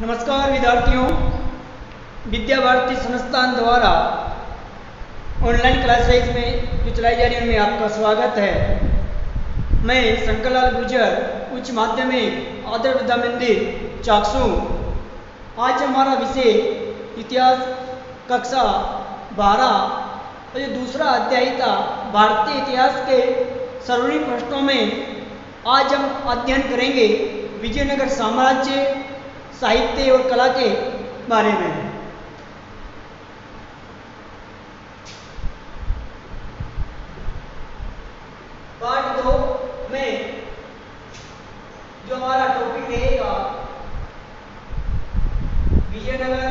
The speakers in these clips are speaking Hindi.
नमस्कार विद्यार्थियों, विद्या भारती संस्थान द्वारा ऑनलाइन क्लासेज में जो चलाई जा रही है उनमें आपका स्वागत है। मैं शंकरलाल गुर्जर, उच्च माध्यमिक आदर्श विद्या मंदिर चाकसू। आज हमारा विषय इतिहास कक्षा 12 और जो दूसरा अध्याय था भारतीय इतिहास के सर्वाधिक प्रश्नों में आज हम अध्ययन करेंगे विजयनगर साम्राज्य, साहित्य और कला के बारे में। पार्ट 2 में जो हमारा टॉपिक रहेगा विजयनगर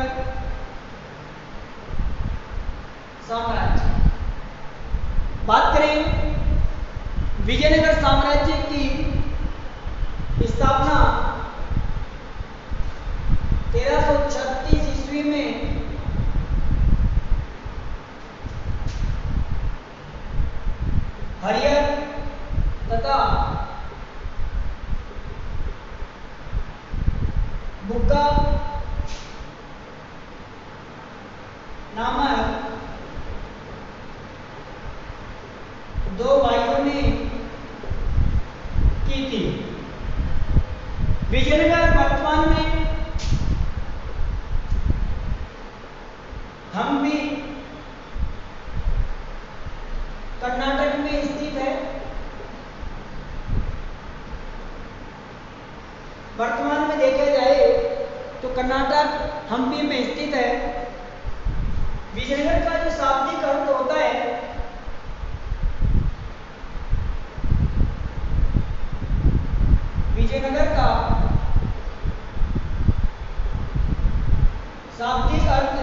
साम्राज्य। बात करें विजयनगर साम्राज्य की स्थापना 1336 ईस्वी में हरियर तथा बुक्का नामक दो भाइयों ने की थी। विजयनगर वर्तमान में हम्पी कर्नाटक में स्थित है। वर्तमान में देखा जाए तो कर्नाटक हम्पी में स्थित है। विजयनगर का जो शाब्दिक अर्थ होता है विजयनगर का शाब्दिक अर्थ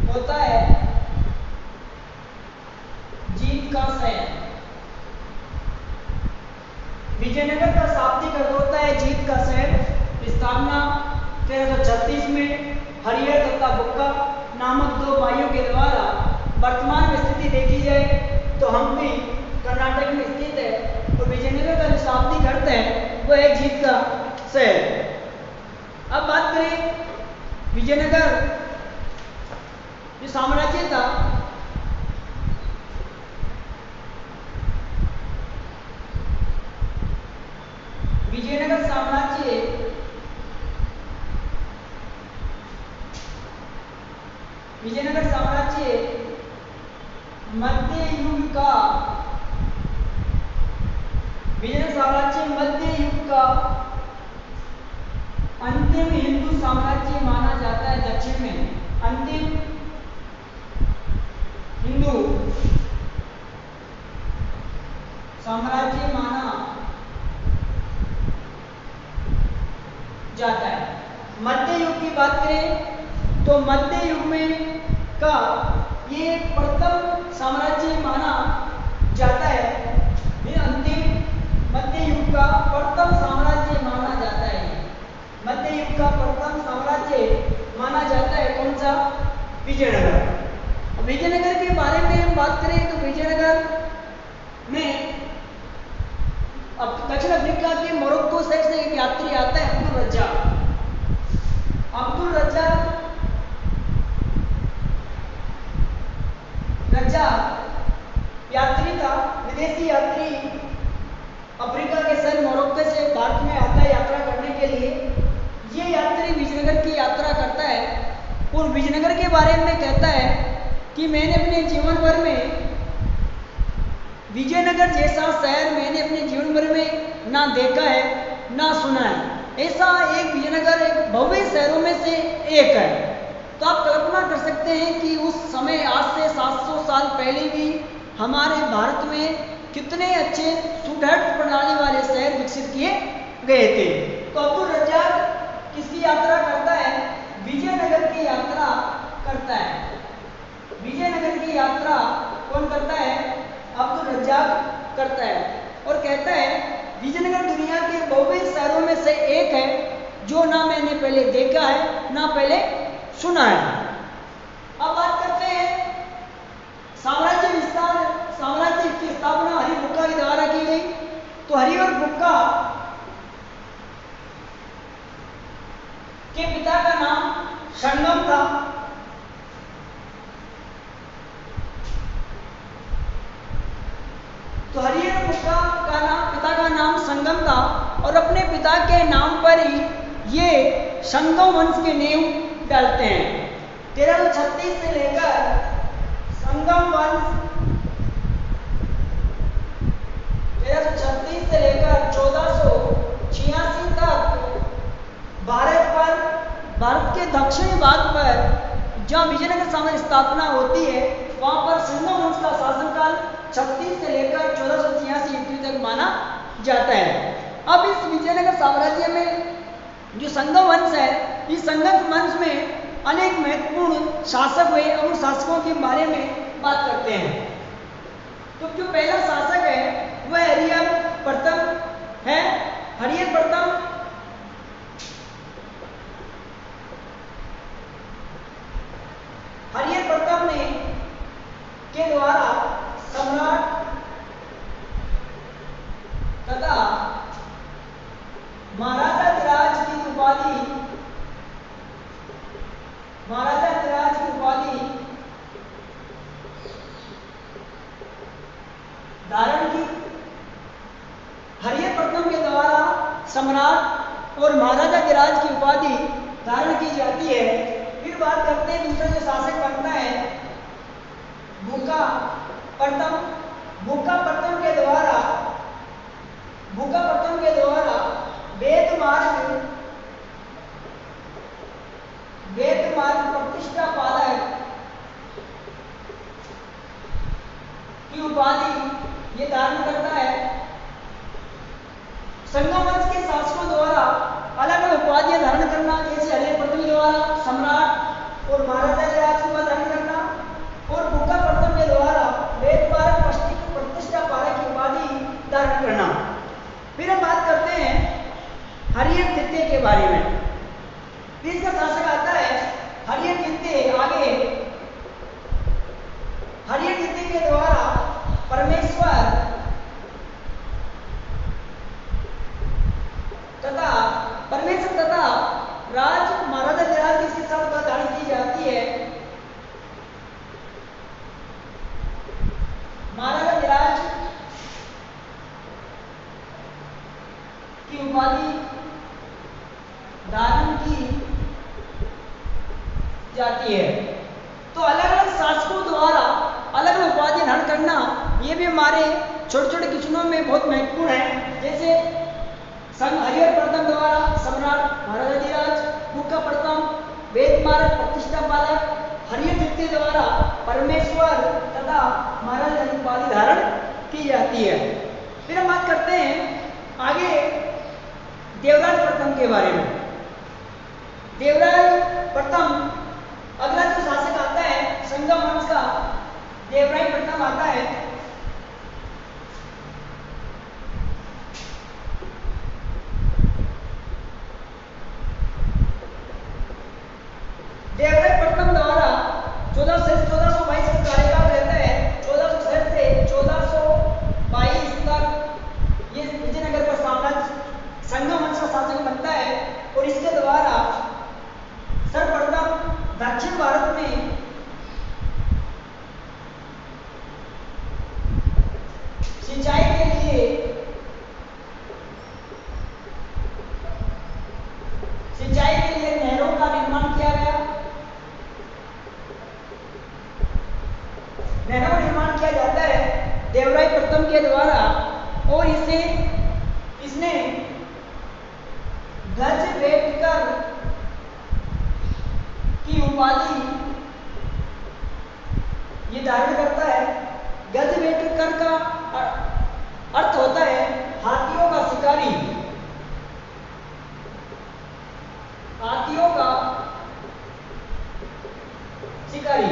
होता है जीत का शहर। विजयनगर का शाब्दिक अर्थ होता है जीत का शहर। स्थापना 1336 में हरियर तथा बुक्का नामक दो भाइयों के द्वारा। वर्तमान में स्थिति देखी जाए तो हम्पी कर्नाटक में स्थित है और विजयनगर का जो शाब्दिक अर्थ है वो है जीत का शहर। अब बात करें विजयनगर जो साम्राज्य था विजयनगर साम्राज्य मध्य युग का अंतिम हिंदू साम्राज्य माना जाता है। दक्षिण में अंतिम हिंदू साम्राज्य माना जाता है। मध्य युग की बात करें तो मध्य युग में का ये प्रथम साम्राज्य माना जाता है। ये अंतिम मध्य युग का प्रथम साम्राज्य माना जाता है। मध्य युग का प्रथम साम्राज्य माना जाता है कौन सा? विजयनगर। विजयनगर के बारे में हम बात करें तो विजयनगर में अब दक्षिण अफ्रीका के मोरक्को शहर से एक यात्री आता है अब्दुल रज्जाक यात्री था, विदेशी यात्री अफ्रीका के शहर मोरक्को से भारत में आता है यात्रा करने के लिए। ये यात्री विजयनगर की यात्रा करता है और विजयनगर के बारे में कहता है कि मैंने अपने जीवन भर में विजयनगर जैसा शहर मैंने अपने जीवन भर में ना देखा है ना सुना है। ऐसा एक विजयनगर एक भव्य शहरों में से एक है। तो आप कल्पना कर सकते हैं कि उस समय आज से 700 साल पहले भी हमारे भारत में कितने अच्छे सुदृढ़ प्रणाली वाले शहर विकसित किए गए थे। तो अब्दुल रज्जाक किसकी यात्रा करता है? विजयनगर की यात्रा करता है। विजयनगर की यात्रा कौन करता है? अब्दुल रज्जाक करता है और कहता है विजयनगर दुनिया के भव्य शहरों में से एक है जो ना मैंने पहले देखा है ना पहले सुना है। अब बात करते हैं साम्राज्य विस्तार। साम्राज्य की स्थापना हरि बुक्का के द्वारा की गई। तो हरि और बुक्का संगम था। तो हरिहर मुक्का का नाम, पिता का नाम संगम था और अपने पिता के नाम पर ही ये संगम वंश के नींव डालते हैं। 1336 से लेकर संगम वंश 1336 से लेकर 1486 तक भारत के दक्षिणी भाग पर जहाँ विजयनगर साम्राज्य की स्थापना होती है, वहां पर संगम वंश का शासनकाल 36 से लेकर 1486 ईस्वी तक माना जाता है। अब इस विजयनगर साम्राज्य में जो संगम वंश है, इस संगम वंश में अनेक महत्वपूर्ण शासक हुए और उन शासकों के बारे में बात करते हैं। तो जो पहला शासक है वह हरिहर प्रथम है। हरिहर प्रथम ने के द्वारा सम्राट तथा महाराजाधिराज की उपाधि धारण की। हरिहर प्रथम के द्वारा सम्राट और महाराजाधिराज की उपाधि धारण की जाती है। फिर बात करते हैं दूसरा जो शासक बनता है भूखा प्रथम। भूखा प्रथम के द्वारा वेद मार्ग प्रतिष्ठा पालक की उपाधि ये धारण करता है। संगम वंश के शासकों द्वारा अलग अलग उपाधियां धारण करना, जैसे हरिहर प्रथम द्वारा सम्राट और महाराजाधिराज की उपाधि धारण करना, और भूखा प्रथम के द्वारा वेद मार्ग प्रतिष्ठा पालक की उपाधि धारण करना। फिर हम बात करते हैं हरिहर द्वितीय के बारे में। इसका शासक आता है हरिहर द्वितीय। आगे हरिहर द्वितीय के द्वारा परमेश्वर तथा राज महाराजाधिराज इसके साथ धारण की जाती है। महाराजाधिराज की उपाधि धारण की जाती है। तो अलग अलग शासकों द्वारा अलग अलग उपाधि धारण करना ये भी हमारे छोटे छोटे किचनों में बहुत महत्वपूर्ण है। जैसे हरिहर प्रथम द्वारा सम्राट महाराजाधिराज, भूखा प्रथम वेद मार्ग प्रतिष्ठा पालक, हरिहर द्वितीय द्वारा परमेश्वर तथा महाराजा की उपाधि धारण की जाती है। फिर हम बात करते हैं आगे देवराज प्रथम के बारे में। देवराज प्रथम अगला जो शासक आता है संगम वंश का, देवराज प्रथम आता है। देवराज प्रथम द्वारा 1422 का कार्यकाल रहता है। 1400 से 1422 तक ये विजयनगर पर साम्राज्य संगम वंश का शासक बनता है और इसके द्वारा सर्वप्रथम दक्षिण भारत में सिंचाई के लिए नहरों का निर्माण किया गया। नहरों का निर्माण किया जाता है देवराज प्रथम के द्वारा और इसने गजवेटकर की उपाधि ये धारण करता है। गजवेटकर का अर्थ होता है हाथियों का शिकारी। हाथियों का शिकारी।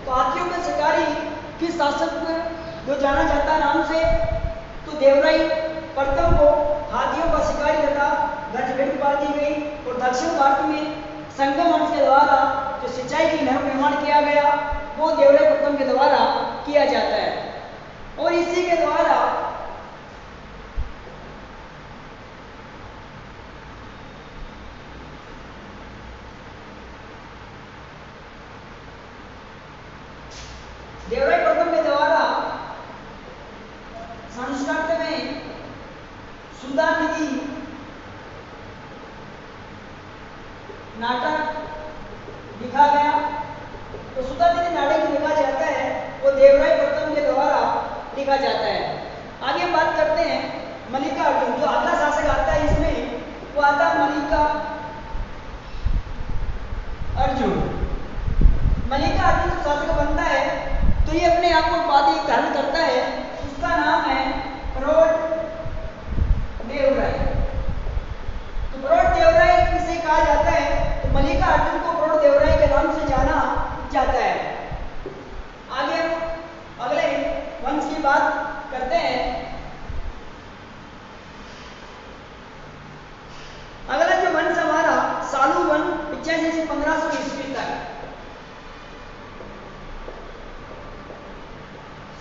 तो हाथियों के शिकारी किस शासक जो जाना जाता है नाम से, तो देवराय प्रथम को हाथियों का शिकारी तथा गजवेट उपाधि दी गई। और दक्षिण भारत में संगम वंश के द्वारा जो सिंचाई की नहर निर्माण किया गया वो देवराय प्रथम के द्वारा किया जाता है। और इसी के द्वारा संस्कृत में सुधानिधि नाटक लिखा गया। तो सुधानिधि नाटक जो लिखा जाता है वो देवराय प्रथम के द्वारा लिखा जाता है। आगे हम बात करते हैं मल्लिका अर्जुन, जो अगला शासक आता है इसमें वो आता है मल्लिका अर्जुन। मल्लिका अर्जुन जो शासक बनता है तो ये अपने आप को उपाधि धारण करता है, उसका नाम है प्रौढ़ देवराय। तो प्रौढ़ देवराय किसे कहा जाता है, तो मल्लिका अर्जुन को प्रौढ़ देवराय के नाम से जाना जाता है। आगे हम अगले वंश की बात करते हैं। अगला जो वंश हमारा सालू वन 85 से 1500 ईस्वी तक।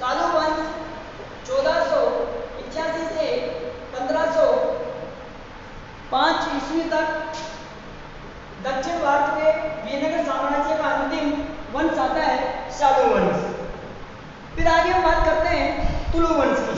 सालू वंश 1485 से 1505 ईस्वी तक दक्षिण भारत के विजयनगर साम्राज्य का अंतिम वंश आता है सालू वंश। फिर आगे हम बात करते हैं तुलु वंश की।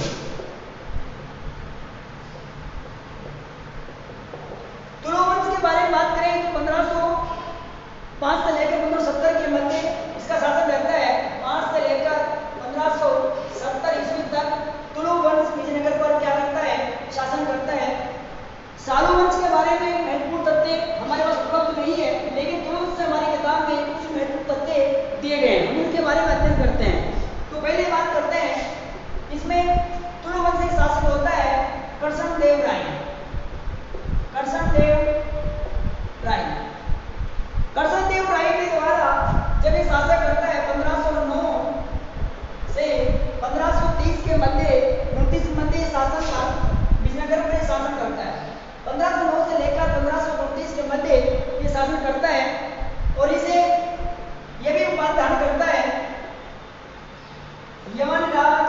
तुलु वंश के बारे में बात करें तो 1505 से लेकर 1570 के मध्य इसका शासन रहता है। 5 से लेकर 1570 ईस्वी तक तुलु वंश विजयनगर पर क्या करता है, शासन करता है। सालू वंश के बारे में महत्वपूर्ण तथ्य हमारे पास उपलब्ध नहीं है, लेकिन तुलु वंश से हमारी किताब में कुछ महत्वपूर्ण तथ्य दिए गए हैं, हम उनके बारे में अध्ययन करते हैं। तो पहले बात करते हैं इसमें तुलु वंश के शासक होता है कृष्णदेव राय। कृष्णदेव राय के द्वारा जब ये शासक करता है 1509 से 1530 के मध्य 29 मध्य शासन का विजयनगर में शासन करता है। 1509 से लेकर 1529 के मध्य ये शासन करता है और इसे यह भी उपाधि धारण करता है यवनराज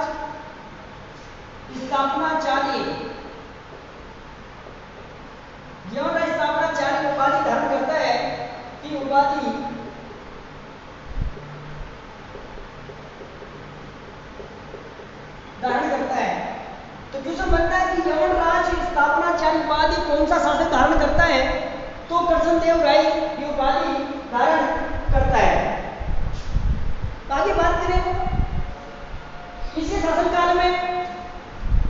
स्थापनाचार्य। यवनराज स्थापनाचार्य उपाधि धारण करता है कि उपाधि धारण करता है। तो क्वेश्चन बनता है कि यवनराज स्थापनाचार्य उपाधि कौन सा शासक धारण करता है, तो कृष्णदेव राय ये उपाधि धारण करता है। आगे बात करें इसी शासनकाल में,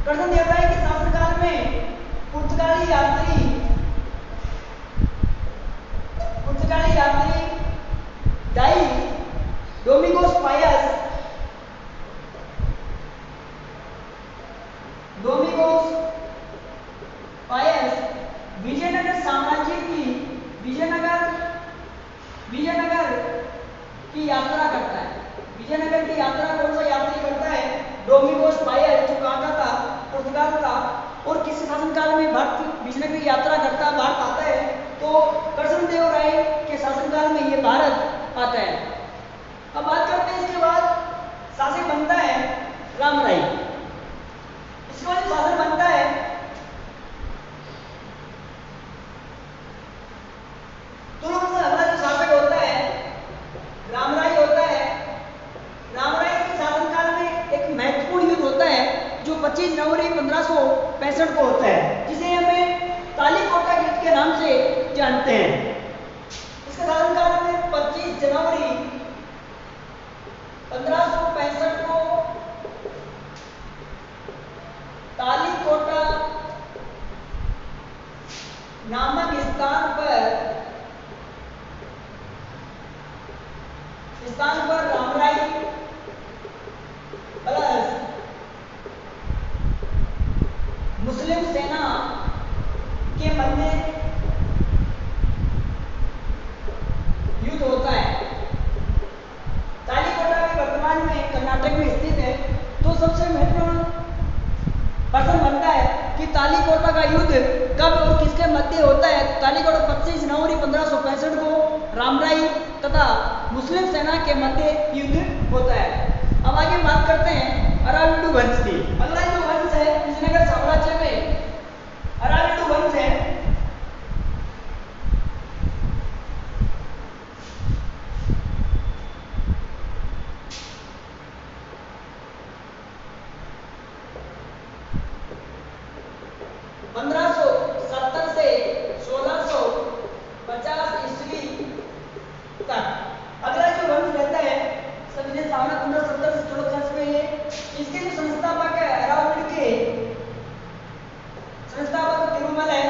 कृष्णदेव राय के शासनकाल में पुर्तगाली यात्री डाई डोमिंगोस पायस विजयनगर साम्राज्य की विजयनगर की यात्रा करता है। विजयनगर की यात्रा कौन सा यात्री करता है, डोमिंगोस पायस, जो कहाँ का था, पुर्तगाल का। और किसी शासनकाल में भारत विजयनगर की यात्रा करता है, भारत आता है, तो कृष्णदेव राय के शासनकाल में ये भारत आता है। अब बात करते हैं इसके बाद शासक बनता है रामराय। इसके बाद शासक बनता है तुलु वंश का अगला जो शासक होता है रामराय होता है। रामराय के शासनकाल में एक महत्वपूर्ण युद्ध होता है जो 25 जनवरी 1565 को होता है, जिसे हमें तालीकोटा युद्ध के नाम से जानते हैं। इसके शासनकाल में 25 जनवरी 1565 को तालीकोटा नामक स्थान पर रामराय प्लस मुस्लिम सेना के मध्य युद्ध होता है। तालीकोटा भी वर्तमान में कर्नाटक में स्थित है। तो सबसे महत्वपूर्ण प्रश्न बनता है कि तालीकोटा का युद्ध कब और किसके मध्य होता है। तालीकोटा 25 जनवरी 1565 को रामराय तथा मुस्लिम सेना के मध्य युद्ध होता है। अब आगे बात करते हैं अराविडु वंश की। अगला जो वंश है विजयनगर साम्राज्य में अराविडु वंश है। 1570 से 1650 ईस्वी तक। अगला जो वंश रहता है विजय सावना 1570 से 1650 में ये इसके जो संस्थापक है अरावली के संस्थापक तिरुमल है।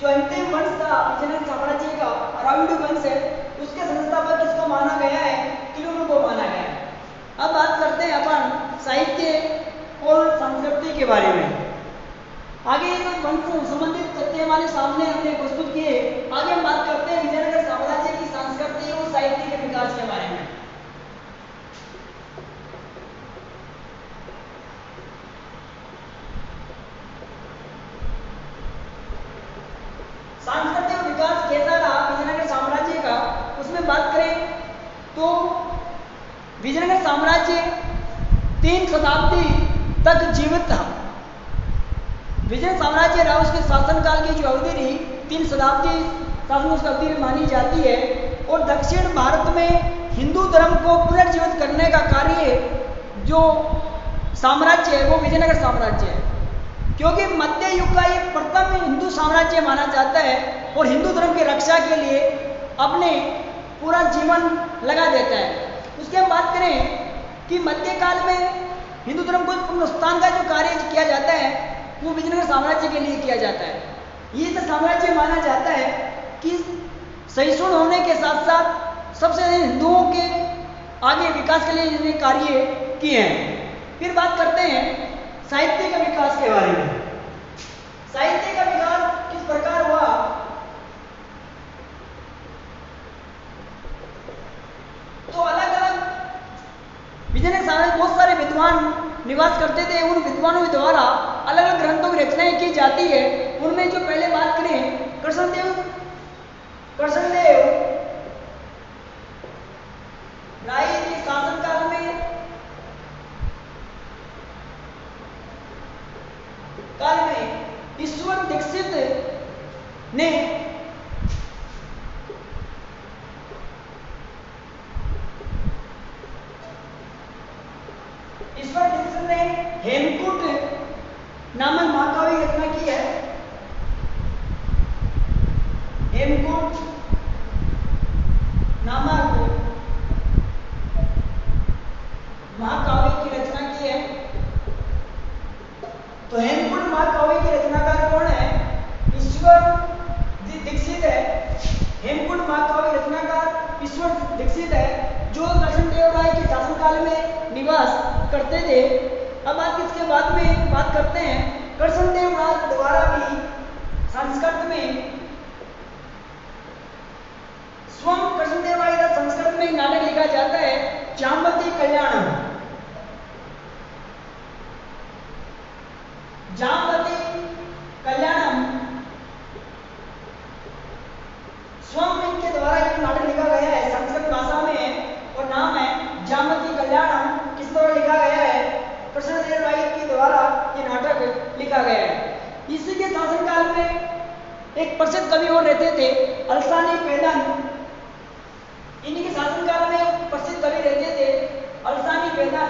जो अंतिम वंश था विजयनगर साम्राज्य का अरावली वंश है, उसके संस्थापक किसको माना गया है? तिरुमल को माना गया है। अब बात करते हैं अपन साहित्य और संस्कृति के बारे में। आगे ये वंश संबंधित तथ्य हमारे सामने हमने प्रस्तुत किए। आगे हम बात करते हैं विजयनगर साम्राज्य की संस्कृति और साहित्य के विकास के बारे में। सांस्कृतिक विकास कैसा रहा विजयनगर साम्राज्य का, उसमें बात करें तो विजयनगर साम्राज्य 3 शताब्दी तक जीवित था। विजय साम्राज्य रहा, उसके शासनकाल की जो अवधि रही 3 शताब्दी शासन उसकी अवधि मानी जाती है। और दक्षिण भारत में हिंदू धर्म को पुनर्जीवित करने का कार्य जो साम्राज्य है वो विजयनगर साम्राज्य है, क्योंकि मध्य युग का ये प्रथम हिंदू साम्राज्य माना जाता है और हिंदू धर्म की रक्षा के लिए अपने पूरा जीवन लगा देता है। उसके हम बात करें कि मध्यकाल में हिंदू धर्म को पुनरुत्थान का जो कार्य किया जाता है वो विजयनगर साम्राज्य के लिए किया जाता है। ये तो साम्राज्य माना जाता है कि सहिष्णु होने के साथ साथ सबसे हिंदुओं के आगे विकास के लिए इसने कार्य किए हैं। फिर बात करते हैं साहित्य का विकास के बारे में। साहित्य का विकास किस प्रकार हुआ? तो अलग अलग विजयनगर साम्राज्य में बहुत सारे विद्वान निवास करते थे। उन विद्वानों के द्वारा अलग अलग ग्रंथों की रचनाएं की जाती है। उनमें जो पहले बात करें कृष्णदेव राय के शासनकाल में ईश्वर दीक्षित ने हेमकूट नामक महाकाव्य की रचना की है। हेमकूट नामक महाकाव्य की रचना की है। तो हेमकूट महाकाव्य की रचनाकार कौन है? ईश्वर दीक्षित है। हेमकूट महाकाव्य की रचनाकार ईश्वर दीक्षित है, जो कृष्णदेव राय के शासनकाल में निवास करते थे। अब आप इसके बाद में बात करते हैं कृष्णदेव राय द्वारा भी संस्कृत में स्वयं कृष्णदेव राय का संस्कृत में नाटक लिखा जाता है जाम्बवती कल्याणम। जाम्बवती कल्याणम स्वयं इनके द्वारा एक नाटक लिखा गया है, संस्कृत भाषा में और नाम है जाम्बवती कल्याणम। किस तरह लिखा गया है? कृष्णदेव राय के द्वारा ये नाटक लिखा गया है। इसी के शासनकाल में एक प्रसिद्ध कवि और रहते थे अलसानी पेदन। इन्हीं के शासनकाल में एक प्रसिद्ध कवि रहते थे अलसानी पेदन।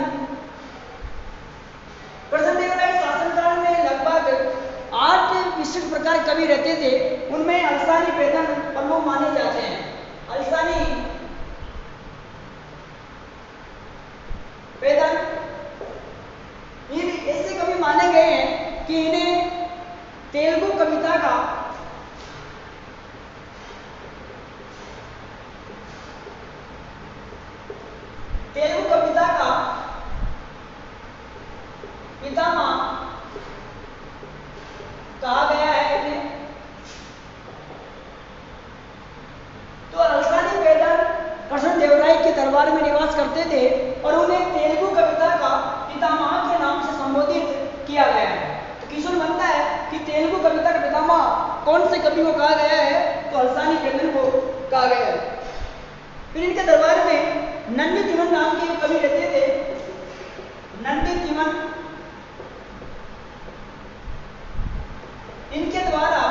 कृष्णदेव राय शासनकाल में लगभग 8 विशिष्ट प्रकार कवि रहते थे। उनमें अलसानी पेदन प्रमुख माने जाते हैं। अलसानी पेदन ऐसे कवि माने गए हैं कि इन्हें तेलुगु कविता का पितामह कहा गया है इन्हें। तो अलसानी पेदन कृष्णदेव राय के दरबार में निवास करते थे और उन्हें तेलुगु कविता का पितामह के नाम से संबोधित किया गया है। तो किशोर बनता है कि तेलुगु कविता का पितामह कौन से कवि को कहा गया है? तो अलसानी पेदन को कहा गया है। फिर इनके दरबार में नंदी तिमन नाम के कवि रहते थे। नंदी तिमन, इनके द्वारा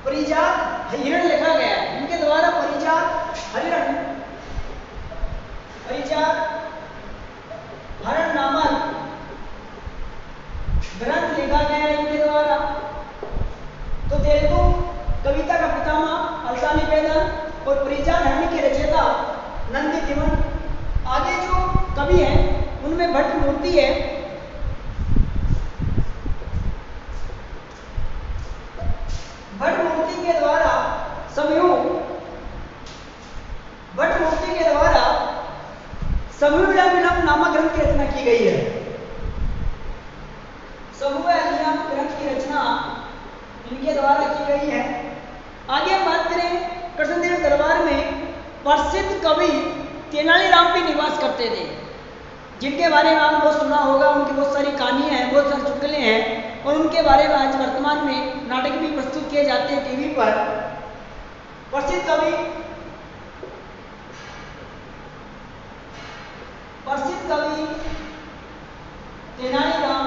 परिजात हिरण लिखा गया है। इनके द्वारा परिजात हरण नामक ग्रंथ लिखा मूर्ति है, भट्ट मूर्ति के द्वारा समूहविलम नामक ग्रंथ की रचना की गई है। समूहविलम ग्रंथ की रचना इनके द्वारा की गई है। आगे हम बात करें, कृष्णदेव दरबार में प्रसिद्ध कवि तेनालीराम भी निवास करते थे, जिनके बारे में आपने बहुत सुना होगा। उनकी बहुत सारी कहानियां हैं, बहुत सारे चुटकुले हैं, और उनके बारे में आज वर्तमान में नाटक भी प्रस्तुत किए जाते हैं टीवी पर। प्रसिद्ध कवि तेनालीराम,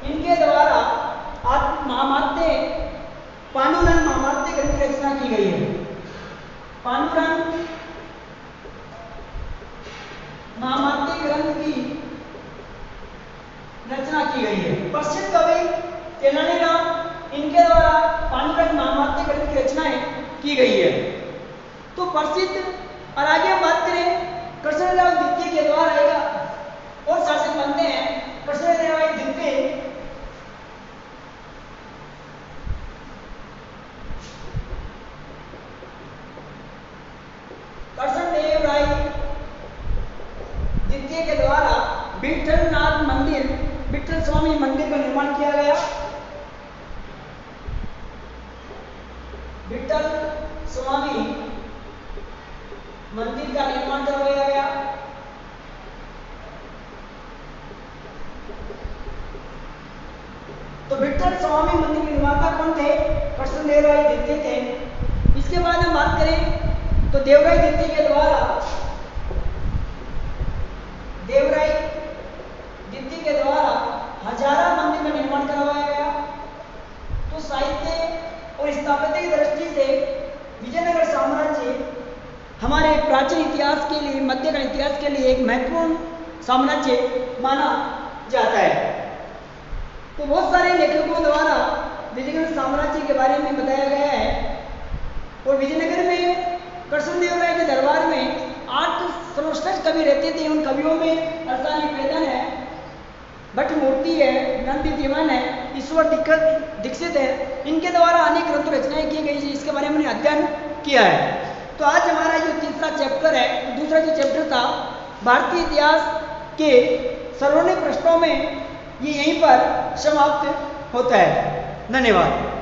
इनके द्वारा महामात्य पांडुरंग महामात्य ग्रंथ की रचना की गई है। पांडुरंग महामात्य ग्रंथ की रचना की गई है। प्रसिद्ध कवि तेनालीराम, इनके द्वारा पांडुरंग महामात्य ग्रंथ की रचनाएं की गई है। तो प्रसिद्ध, और आगे हम बात करें कृष्णदेव द्वितीय के द्वारा एक और शासक बनते हैं, कृष्णदेव द्वितीय। कृष्णदेव राय द्वितीय के द्वारा विठलनाथ मंदिर, विठल स्वामी मंदिर का निर्माण किया गया। विठल स्वामी मंदिर का निर्माण करवाया गया। तो विठल स्वामी मंदिर के निर्माता कौन थे? कृष्णदेव राय द्वितीय थे। इसके बाद हम बात करें तो देवराय द्वितीय के द्वारा हजारा मंदिर का निर्माण करवाया गया। तो साहित्य और स्थापत्य की दृष्टि से विजयनगर साम्राज्य हमारे प्राचीन इतिहास के लिए, मध्यकालीन इतिहास के लिए एक महत्वपूर्ण साम्राज्य माना जाता है। तो बहुत सारे लेखकों द्वारा विजयनगर साम्राज्य के बारे में बताया गया है। और विजयनगर में कृष्णदेव राय के दरबार में 8 सर्वश्रेष्ठ कवि रहते थे। उन कवियों में अरसा निवेदन है, भट्ट मूर्ति है, नंदी दीवान है, ईश्वर दीक्षित है। इनके द्वारा अनेक ग्रंथ रचनाएं की गई, इसके बारे में अध्ययन किया है। तो आज हमारा जो तीसरा चैप्टर है, दूसरा जो चैप्टर था भारतीय इतिहास के सर्वोन्नत पृष्ठों में, ये यहीं पर समाप्त होता है। धन्यवाद।